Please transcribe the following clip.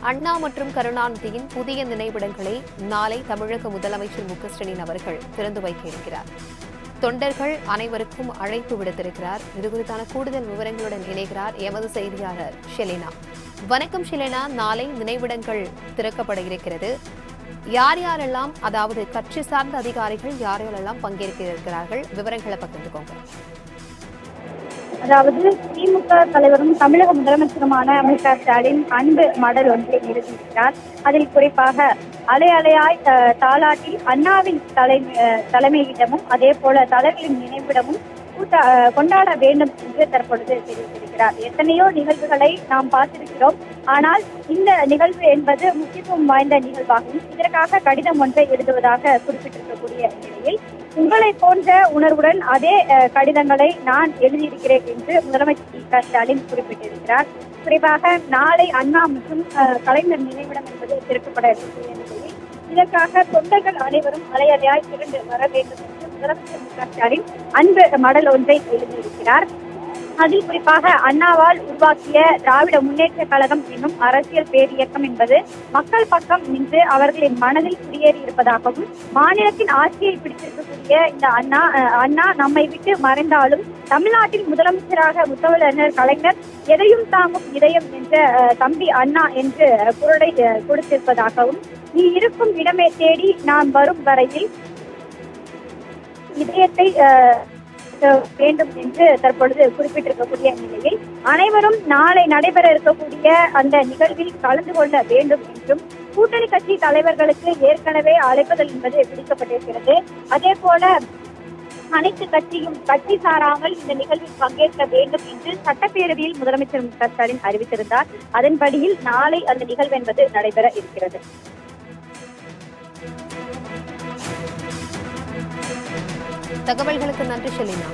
அண்ணா மற்றும் கருணாநிதியின் புதிய நினைவிடங்களை நாளை தமிழக முதலமைச்சர் மு.க.ஸ்டாலின் அவர்கள் திறந்து வைக்க இருக்கிறார். தொண்டர்கள் அனைவருக்கும் அழைப்பு விடுத்திருக்கிறார். இதுகுறித்தான கூடுதல் விவரங்களுடன் இணைகிறார் எமது செய்தியாளர் ஷெலினா. வணக்கம் ஷெலினா. நாளை நினைவிடங்கள் திறக்கப்பட இருக்கிறது. யார் யாரெல்லாம், அதாவது கட்சி சார்ந்த அதிகாரிகள் யார் யாரெல்லாம் பங்கேற்க இருக்கிறார்கள், விவரங்களை பகிர்ந்துக்கோங்க. அதாவது திமுக தலைவரும் தமிழக முதலமைச்சருமான மு.க.ஸ்டாலின் அன்பு மடல் ஒன்றை நிறுத்தியிருக்கிறார். அதில் குறிப்பாக அலை அலையாய் தாலாட்டி அண்ணாவின் தலைமையிடமும் அதே போல தலைவர்களின் நினைவிடமும் கொண்டாட வேண்டும் என்று தற்பொழுது தெரிவித்திருக்கிறார். எத்தனையோ நிகழ்வுகளை நாம் பார்த்திருக்கிறோம். ஆனால் இந்த நிகழ்வு என்பது முக்கியத்துவம் வாய்ந்த நிகழ்வாகும். இதற்காக கடிதம் ஒன்றை எழுதுவதாக குறிப்பிட்டிருக்கக்கூடிய நிலையில் உங்களை போன்ற உணர்வுடன் அதே கடிதங்களை நான் எழுதியிருக்கிறேன் என்று முதலமைச்சர் மு.க.ஸ்டாலின் குறிப்பிட்டிருக்கிறார். குறிப்பாக நாளை அண்ணா மற்றும் கலைஞர் நினைவிடம் என்பது திறக்கப்பட இருக்கக்கூடிய நிலையில் இதற்காக தொண்டர்கள் அனைவரும் அலையலையாய் திரண்டு வர வேண்டும் என்று முதலமைச்சர் மு.க.ஸ்டாலின் அன்பு மடல் ஒன்றை எழுதியிருக்கிறார். அதில் குறிப்பாக அண்ணாவால் உருவாக்கிய திராவிட முன்னேற்ற கழகம் என்னும் அரசியல் பேரியக்கம் என்பது மக்கள் பக்கம் நின்று அவர்களின் மனதில் குடியேறி இருப்பதாகவும், மாநிலத்தின் ஆட்சியை பிடித்திருக்கக்கூடிய இந்த அண்ணா நம்மை விட்டு மறைந்தாலும் தமிழ்நாட்டின் முதலமைச்சராக முத்தமிழறிஞர் கலைஞர் எதையும் தாங்கும் இதயம் என்ற தம்பி அண்ணா என்று குரலை கொடுத்திருப்பதாகவும், நீ இருக்கும் இடமே தேடி நான் வரும் வரையில் இதயத்தை வேண்டும் என்று தற்பொழுது குறிப்பிட்டிருக்கக்கூடிய நிலையில் அனைவரும் நாளை நடைபெற இருக்கக்கூடிய அந்த நிகழ்வில் கலந்து கொள்ள வேண்டும் என்றும், கூட்டணி கட்சி தலைவர்களுக்கு ஏற்கனவே அழைப்புதல் என்பது விடுக்கப்பட்டிருக்கிறது. அதே போல அனைத்து கட்சி சாராமல் இந்த நிகழ்வில் பங்கேற்க வேண்டும் என்று சட்டப்பேரவையில் முதலமைச்சர் மு.க.ஸ்டாலின் அறிவித்திருந்தார். அதன்படியில் நாளை அந்த நிகழ்வு என்பது நடைபெற இருக்கிறது. தகவல்களுக்கு நன்றி ஷெலினா.